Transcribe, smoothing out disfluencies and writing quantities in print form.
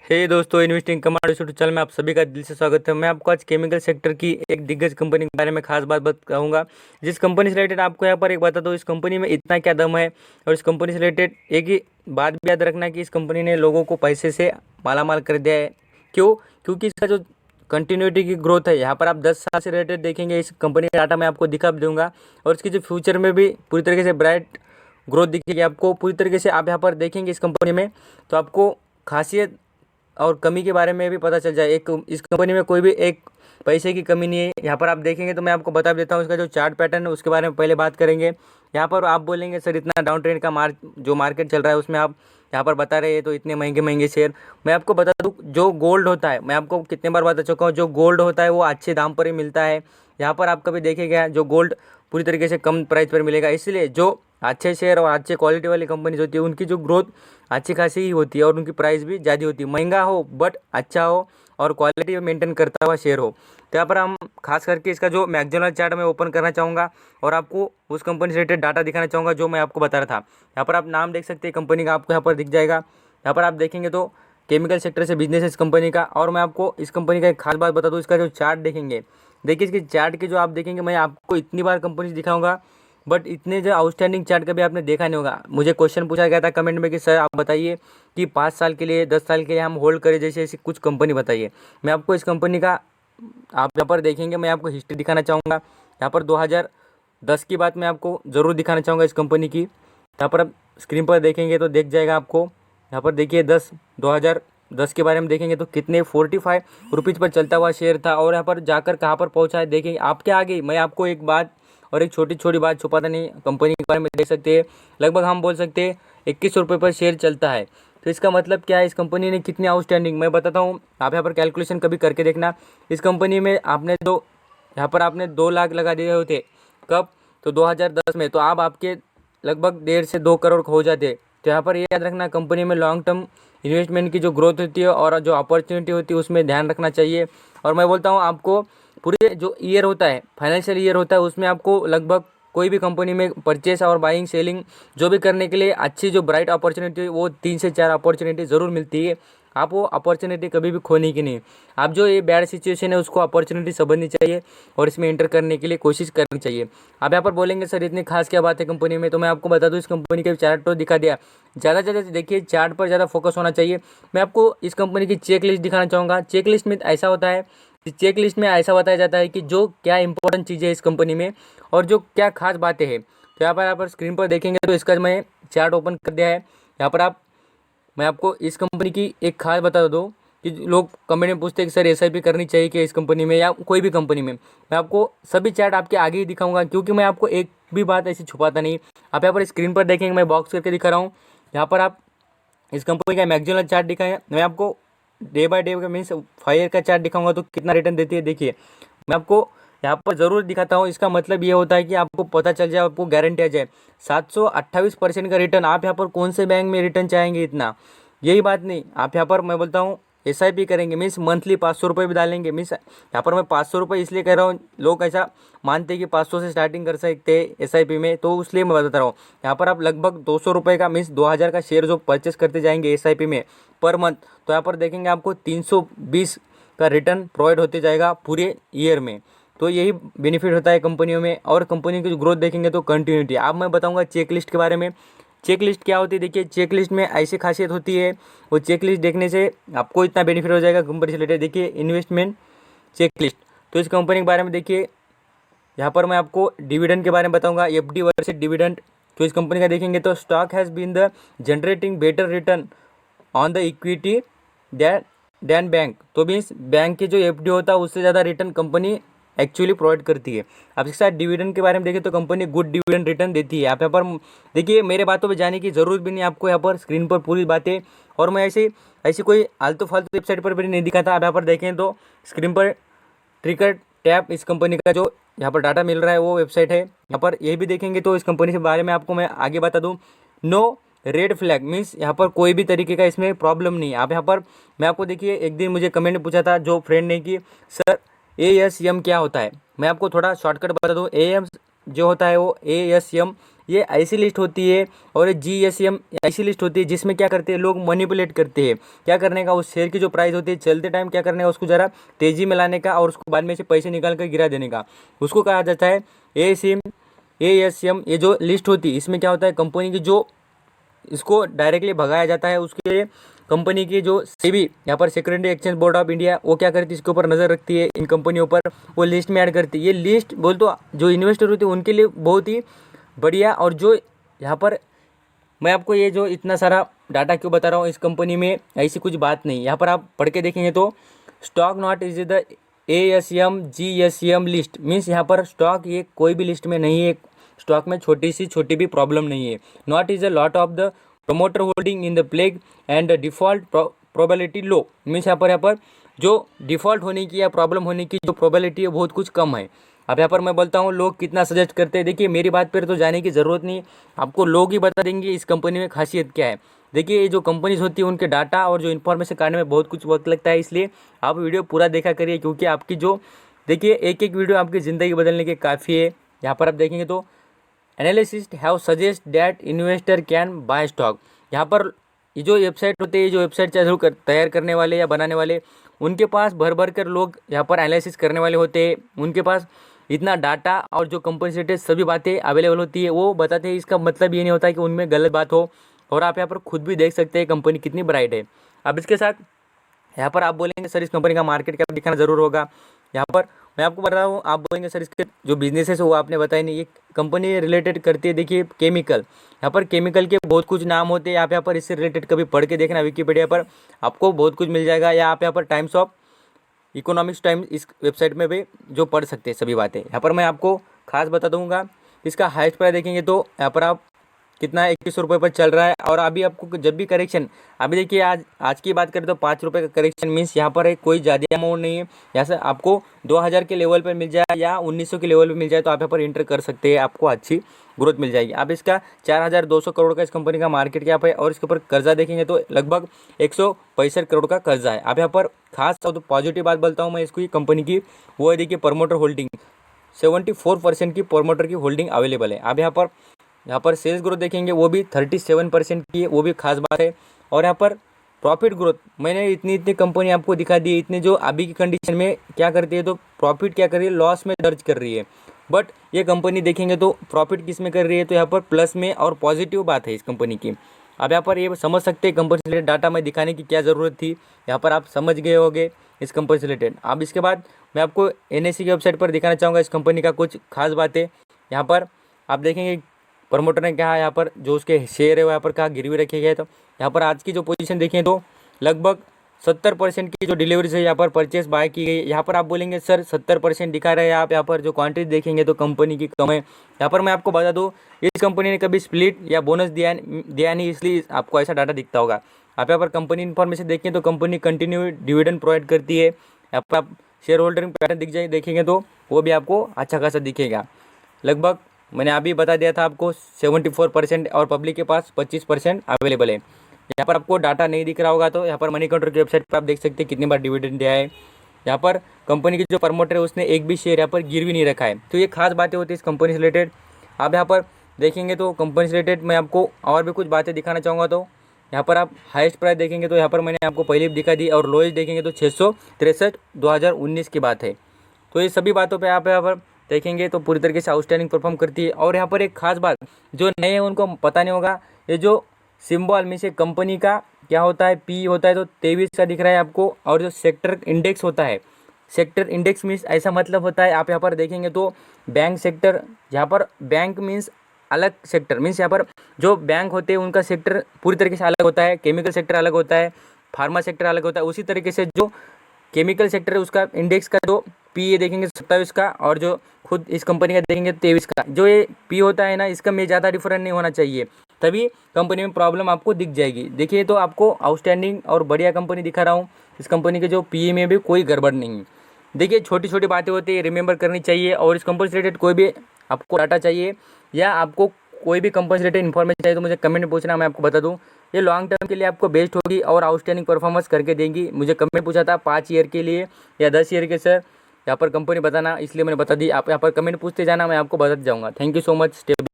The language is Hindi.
हे दोस्तों, इन्वेस्टिंग कमांडो यूट्यूब चैनल में आप सभी का दिल से स्वागत है। मैं आपको आज केमिकल सेक्टर की एक दिग्गज कंपनी के बारे में खास बात बताऊंगा। जिस कंपनी से रिलेटेड आपको यहाँ पर एक बता दो, इस कंपनी में इतना क्या दम है। और इस कंपनी से रिलेटेड एक ही बात भी याद रखना कि इस कंपनी ने लोगों को पैसे से मालामाल कर दिया है। क्यों? क्योंकि इसका जो कंटिन्यूटी की ग्रोथ है, यहाँ पर आप 10 साल से रिलेटेड देखेंगे, इस कंपनी का डाटा मैं आपको दिखा भी दूंगा। और इसकी जो फ्यूचर में भी पूरी तरीके से ब्राइट ग्रोथ दिखेगी आपको। पूरी तरीके से आप यहाँ पर देखेंगे इस कंपनी में, तो आपको खासियत और कमी के बारे में भी पता चल जाए। एक इस कंपनी में कोई भी एक पैसे की कमी नहीं है। यहाँ पर आप देखेंगे तो मैं आपको बता देता हूँ इसका जो चार्ट पैटर्न है उसके बारे में पहले बात करेंगे। यहाँ पर आप बोलेंगे सर इतना डाउन ट्रेंड का जो मार्केट चल रहा है उसमें आप यहाँ पर बता रहे हैं तो इतने महंगे महंगे शेयर। मैं आपको बता दूँ, जो गोल्ड होता है, मैं आपको कितने बार बता चुका हूँ, जो गोल्ड होता है वो अच्छे दाम पर ही मिलता है। यहाँ पर आप कभी देखेगा जो गोल्ड पूरी तरीके से कम प्राइस पर मिलेगा। इसलिए जो अच्छे शेयर और अच्छे क्वालिटी वाली कंपनीज होती है उनकी जो ग्रोथ अच्छी खासी ही होती है और उनकी प्राइस भी ज़्यादा होती है। महंगा हो बट अच्छा हो और क्वालिटी मेंटेन करता हुआ शेयर हो। तो यहाँ पर हम खास करके इसका जो मैकडॉनल्ड चार्ट मैं ओपन करना चाहूँगा और आपको उस कंपनी से रिलेटेड डाटा दिखाना चाहूँगा जो मैं आपको बता रहा था। यहाँ पर आप नाम देख सकते हैं कंपनी का, आपको यहाँ पर दिख जाएगा। यहाँ पर आप देखेंगे तो केमिकल सेक्टर से बिजनेस है इस कंपनी का। और मैं आपको इस कंपनी का एक खास बात बता दूँ, इसका जो चार्ट देखेंगे, देखिए इसके चार्ट के जो आप देखेंगे, मैं आपको इतनी बार कंपनी दिखाऊंगा बट इतने जो आउटस्टैंडिंग चार्ट कभी आपने देखा नहीं होगा। मुझे क्वेश्चन पूछा गया था कमेंट में कि सर आप बताइए कि 5 साल के लिए 10 साल के लिए हम होल्ड करें, जैसे ऐसी कुछ कंपनी बताइए। मैं आपको इस कंपनी का, आप यहाँ पर देखेंगे, मैं आपको हिस्ट्री दिखाना चाहूँगा। यहाँ पर 2010 की बात मैं आपको ज़रूर दिखाना चाहूँगा इस कंपनी की। यहाँ पर आप स्क्रीन पर देखेंगे तो देख जाएगा आपको। यहाँ पर देखिए 2010 के बारे में देखेंगे तो कितने 45 रुपीज़ पर चलता हुआ शेयर था और यहाँ पर जाकर कहाँ पर पहुँचा है देखेंगे आपके आगे। मैं आपको एक बात और एक छोटी छोटी बात छुपाता नहीं, कंपनी के बारे में देख सकते हैं। लगभग हम बोल सकते हैं 21 रुपये पर शेयर चलता है। तो इसका मतलब क्या है, इस कंपनी ने कितनी आउटस्टैंडिंग, मैं बताता हूँ। आप यहाँ पर कैलकुलेशन कभी करके देखना। इस कंपनी में आपने जो यहाँ पर आपने 2 लाख लगा दिए होते कब, तो 2010 में, तो आप आपके लगभग 1.5 से 2 करोड़ हो जाते। तो यहाँ पर ये याद रखना, कंपनी में लॉन्ग टर्म इन्वेस्टमेंट की जो ग्रोथ होती है और जो अपॉर्चुनिटी होती है उसमें ध्यान रखना चाहिए। और मैं बोलता हूँ आपको, पूरे जो ईयर होता है, फाइनेंशियल ईयर होता है, उसमें आपको लगभग कोई भी कंपनी में परचेस और बाइंग सेलिंग जो भी करने के लिए अच्छी जो ब्राइट अपॉर्चुनिटी, वो 3 से 4 अपॉर्चुनिटी ज़रूर मिलती है। आप वो अपॉर्चुनिटी कभी भी खोने की नहीं। आप जो ये बैड सिचुएशन है उसको अपॉर्चुनिटी समझनी चाहिए और इसमें एंटर करने के लिए कोशिश करनी चाहिए। आप यहाँ पर बोलेंगे सर इतनी खास क्या बात है कंपनी में, तो मैं आपको बता दूँ, इस कंपनी के चार्ट तो दिखा दिया। ज़्यादा से ज़्यादा देखिए चार्ट पर ज़्यादा फोकस होना चाहिए। मैं आपको इस कंपनी की चेक लिस्ट दिखाना चाहूँगा। चेक लिस्ट में ऐसा होता है, चेक लिस्ट में ऐसा बताया जाता है कि जो क्या इंपॉर्टेंट चीज़ें है इस कंपनी में और जो क्या खास बातें हैं। तो यहाँ पर स्क्रीन पर देखेंगे तो इसका मैं चार्ट ओपन कर दिया है। यहाँ पर मैं आपको इस कंपनी की एक खास बता दूँ कि लोग कमेंट में पूछते हैं कि सर एसआईपी करनी चाहिए कि इस कंपनी में या कोई भी कंपनी में। मैं आपको सभी चार्ट आपके आगे ही दिखाऊंगा क्योंकि मैं आपको एक भी बात ऐसी छुपाता नहीं। आप यहाँ पर स्क्रीन पर देखेंगे, मैं बॉक्स करके दिखा रहा हूँ। यहाँ पर आप इस कंपनी का मैकडॉनल्ड चार्ट दिखाएं। मैं आपको डे बाय डे का मीन्स 5 ईयर का चार्ट दिखाऊंगा तो कितना रिटर्न देती है। देखिए मैं आपको यहाँ पर ज़रूर दिखाता हूँ। इसका मतलब ये होता है कि आपको पता चल जाए, आपको गारंटी आ जाए 728% का रिटर्न। आप यहाँ पर कौन से बैंक में रिटर्न चाहेंगे इतना, यही बात नहीं। आप यहाँ पर मैं बोलता हूँ एसआईपी करेंगे मीन्स मंथली 500 रुपये भी डालेंगे। मीन्स यहाँ पर मैं 500 रुपये इसलिए कह रहा हूँ, लोग ऐसा मानते हैं कि 500 से स्टार्टिंग कर सकते हैं एसआईपी में, तो इसलिए मैं बता रहा हूँ। यहाँ पर आप लगभग 200 रुपये का मीन्स 2000 का शेयर जो परचेस करते जाएंगे एसआईपी में पर मंथ, तो यहाँ पर देखेंगे आपको 320 का रिटर्न प्रोवाइड होते जाएगा पूरे ईयर में। तो यही बेनिफिट होता है कंपनियों में। और कंपनी की जो ग्रोथ देखेंगे तो कंटिन्यूटी। अब मैं बताऊंगा चेक लिस्ट के बारे में। चेक लिस्ट क्या होती है, देखिए चेक लिस्ट में ऐसी खासियत होती है, वो चेक लिस्ट देखने से आपको इतना बेनिफिट हो जाएगा कंपनी से रिलेटेड। देखिए इन्वेस्टमेंट चेक लिस्ट, तो इस कंपनी के बारे में देखिए। यहाँ पर मैं आपको डिविडेंड के बारे में बताऊंगा, एफडी वर्सेस डिविडेंड। तो इस कंपनी का देखेंगे तो stock has been the generating better return on the equity than bank. तो मीन्स बैंक के जो एफडी होता है उससे ज़्यादा रिटर्न कंपनी एक्चुअली प्रोवाइड करती है। अब इसके साथ डिविडेंड के बारे में देखें तो कंपनी गुड डिविडेंड रिटर्न देती है। आप यहाँ पर देखिए, मेरे बातों पे जाने की ज़रूरत भी नहीं आपको, यहाँ पर स्क्रीन पर पूरी बातें। और मैं ऐसी कोई आलतू फालतू वेबसाइट पर भी नहीं दिखाता। आप यहाँ पर देखें तो स्क्रीन पर ट्रिकर टैप इस कंपनी का जो यहाँ पर डाटा मिल रहा है वो वेबसाइट है। यहाँ पर ये भी देखेंगे तो इस कंपनी के बारे में आपको मैं आगे बता दूँ। नो रेड फ्लैग मीन्स यहाँ पर कोई भी तरीके का इसमें प्रॉब्लम नहीं है। आप यहाँ पर मैं आपको देखिए, एक दिन मुझे कमेंट पूछा था जो फ्रेंड ने कि सर ASM क्या होता है। मैं आपको थोड़ा शॉर्टकट बता दूँ। AM जो होता है वो ASM ये ऐसी लिस्ट होती है और GSM ऐसी लिस्ट होती है जिसमें क्या करते हैं लोग मैनिपुलेट करते हैं। क्या करने का, उस शेयर की जो प्राइस होती है चलते टाइम क्या करने का, उसको ज़रा तेज़ी में लाने का और उसको बाद में से पैसे निकाल कर गिरा देने का, उसको कहा जाता है ASM। ये जो लिस्ट होती है इसमें क्या होता है, कंपनी की जो इसको डायरेक्टली भगाया जाता है, उसके लिए कंपनी की जो सेबी यहाँ पर security exchange board of India वो क्या करती है, इसके ऊपर नज़र रखती है, इन कंपनियों पर वो लिस्ट में ऐड करती है। ये लिस्ट बोल तो जो इन्वेस्टर होते हैं उनके लिए बहुत ही बढ़िया। और जो यहाँ पर मैं आपको ये जो इतना सारा डाटा क्यों बता रहा हूँ, इस कंपनी में ऐसी कुछ बात नहीं। यहाँ पर आप पढ़ के देखेंगे तो stock not is the ASM GSM list, means यहाँ पर स्टॉक ये कोई भी लिस्ट में नहीं है, स्टॉक में छोटी सी छोटी भी प्रॉब्लम नहीं है। Not is a lot of the promoter holding in the plague and default probability low, means यहाँ पर जो डिफ़ॉल्ट होने की या प्रॉब्लम होने की जो प्रोबेबिलिटी है बहुत कुछ कम है। अब यहाँ पर मैं बोलता हूँ लोग कितना सजेस्ट करते हैं, देखिए मेरी बात पर तो जाने की ज़रूरत नहीं, आपको लोग ही बता देंगे इस कंपनी में खासियत क्या है। देखिए ये जो कंपनीज होती है उनके डाटा और जो इन्फॉर्मेशन काटने में बहुत कुछ वक्त लगता है, इसलिए आप वीडियो पूरा देखा करिए, क्योंकि आपकी जो देखिए एक एक वीडियो आपकी ज़िंदगी बदलने के काफ़ी है। यहाँ पर आप देखेंगे तो analyst have suggest that investor can buy stock. यहाँ पर ये जो वेबसाइट होती है, जो वेबसाइट तैयार करने वाले या बनाने वाले, उनके पास भर भर कर लोग यहाँ पर एनालिसिस करने वाले होते हैं, उनके पास इतना डाटा और जो कंपनी से रिलेटेड सभी बातें अवेलेबल होती है वो बताते हैं। इसका मतलब ये नहीं होता कि उनमें गलत बात हो, और आप यहाँ पर खुद भी देख सकते हैं कंपनी कितनी ब्राइट है। अब इसके साथ यहाँ पर आप बोलेंगे सर इस कंपनी का मार्केट कैप दिखाना ज़रूर होगा। यहाँ पर मैं आपको बता रहा हूँ, आप बोलेंगे सर इसके जो बिजनेस है वो आपने बताया नहीं, ये कंपनी रिलेटेड करती है देखिए केमिकल। यहाँ पर केमिकल के बहुत कुछ नाम होते हैं, आप यहाँ पर इससे रिलेटेड कभी पढ़ के देखना, विकीपीडिया पर आपको बहुत कुछ मिल जाएगा, या आप यहाँ पर टाइम्स ऑफ इकोनॉमिक्स टाइम इस वेबसाइट में भी जो पढ़ सकते हैं सभी बातें। यहाँ पर मैं आपको खास बता दूंगा, इसका हाईएस्ट प्राइस देखेंगे तो यहाँ पर आप कितना 21 रुपये पर चल रहा है। और अभी आपको जब भी करेक्शन, अभी देखिए आज की बात करें तो 5 रुपये का करेक्शन, मीन्स यहाँ पर कोई ज़्यादा अमाउंट नहीं है। यहाँ से आपको 2000 के लेवल पर मिल जाए या 1900 के लेवल पर मिल जाए तो आप यहाँ पर इंटर कर सकते हैं, आपको अच्छी ग्रोथ मिल जाएगी। अब इसका 4200 करोड़ का इस कंपनी का मार्केट कैप है, और इसके ऊपर कर्जा देखेंगे तो लगभग 165 करोड़ का कर्जा है। अब यहाँ पर खास तो पॉजिटिव बात बोलता हूँ मैं इसकी कंपनी की, वो है देखिए प्रमोटर होल्डिंग 74% की प्रमोटर की होल्डिंग अवेलेबल है। अब यहाँ पर सेल्स ग्रोथ देखेंगे वो भी 37% की है, वो भी खास बात है। और यहाँ पर प्रॉफिट ग्रोथ मैंने इतनी कंपनी आपको दिखा दी है, इतने जो अभी की कंडीशन में क्या करती है तो प्रॉफिट क्या कर रही है, लॉस में दर्ज कर रही है। बट ये कंपनी देखेंगे तो प्रॉफिट किस में कर रही है, तो यहाँ पर प्लस में, और पॉजिटिव बात है इस कंपनी की। अब यहाँ पर ये समझ सकते हैं कंपनी से रिलेटेड डाटा में दिखाने की क्या ज़रूरत थी, यहाँ पर आप समझ गए होंगे इस कंपनी से रिलेटेड। अब इसके बाद मैं आपको NSE की वेबसाइट पर दिखाना चाहूँगा इस कंपनी का कुछ खास बातें। यहाँ पर आप देखेंगे प्रमोटर ने कहा यहाँ पर जो उसके शेयर है वो यहाँ पर कहा गिरवी रखे गए, तो यहाँ पर आज की जो पोजीशन देखें तो लगभग 70% की जो डिलीवरी है यहाँ पर परचेस बाय की गई। यहाँ पर आप बोलेंगे सर 70% दिखा रहे हैं आप, यहाँ पर जो क्वांटिटी देखेंगे तो कंपनी की कम है। यहाँ पर मैं आपको बता दूँ इस कंपनी ने कभी स्प्लिट या बोनस दिया नहीं, इसलिए आपको ऐसा डाटा दिखता होगा। आप यहाँ पर कंपनी इन्फॉर्मेशन देखें तो कंपनी कंटिन्यू डिविडेंड प्रोवाइड करती है। यहाँ पर आप शेयर होल्डरिंग पैटर्न देखेंगे तो वो भी आपको अच्छा खासा दिखेगा। लगभग मैंने अभी बता दिया था आपको 74% और पब्लिक के पास 25% अवेलेबल है। यहाँ पर आपको डाटा नहीं दिख रहा होगा तो यहाँ पर मनी कंट्रोल की वेबसाइट पर आप देख सकते हैं कितनी बार डिविडेंड दिया है। यहाँ पर कंपनी की जो प्रमोटर है उसने एक भी शेयर यहाँ पर गिरवी नहीं रखा है। तो ये खास बातें होती है इस कंपनी से रिलेटेड। आप यहाँ पर देखेंगे तो कंपनी से रिलेटेड मैं आपको और भी कुछ बातें दिखाना चाहूँगा। तो यहाँ पर आप हाईएस्ट प्राइस देखेंगे तो यहाँ पर मैंने आपको पहले भी दिखा दी, और लोएस्ट देखेंगे तो 663 2019 की बात है। तो ये सभी बातों पर आप यहाँ पर देखेंगे तो पूरी तरीके से आउटस्टैंडिंग परफॉर्म करती है। और यहाँ पर एक खास बात जो नए हैं उनको पता नहीं होगा, ये जो सिंबल में से कंपनी का क्या होता है, पी होता है तो 23 का दिख रहा है आपको। और जो सेक्टर इंडेक्स होता है, सेक्टर इंडेक्स मीन्स ऐसा मतलब होता है, आप यहाँ पर देखेंगे तो बैंक सेक्टर, यहाँ पर बैंक मीन्स अलग सेक्टर, मीन्स यहाँ पर जो बैंक होते हैं उनका सेक्टर पूरी तरीके से अलग होता है, केमिकल सेक्टर अलग होता है, फार्मा सेक्टर अलग होता है। उसी तरीके से जो केमिकल सेक्टर है उसका इंडेक्स का जो पी देखेंगे 27 का, और जो खुद इस कंपनी का देखेंगे 23 का। जो ये पी होता है ना, इसका में ज़्यादा डिफरेंट नहीं होना चाहिए, तभी कंपनी में प्रॉब्लम आपको दिख जाएगी। देखिए तो आपको आउटस्टैंडिंग और बढ़िया कंपनी दिखा रहा हूँ, इस कंपनी के जो पी में भी कोई गड़बड़ नहीं है। देखिए छोटी छोटी बातें होती है, रिमेंबर करनी चाहिए। और इस कंपनी से रिलेटेड कोई भी आपको डाटा चाहिए या आपको कोई भी कंपनी से रिलेटेड इन्फॉर्मेशन चाहिए तो मुझे कमेंट में पूछना, मैं आपको बता दूँ। ये लॉन्ग टर्म के लिए आपको बेस्ट होगी और आउटस्टैंडिंग परफॉर्मेंस करके देंगी। मुझे कमेंट पूछा था 5 ईयर के लिए या 10 ईयर के, सर यहाँ पर कंपनी बताना, इसलिए मैंने बता दी। आप यहाँ पर कमेंट पूछते जाना, मैं आपको बताते जाऊँगा। Thank you so much.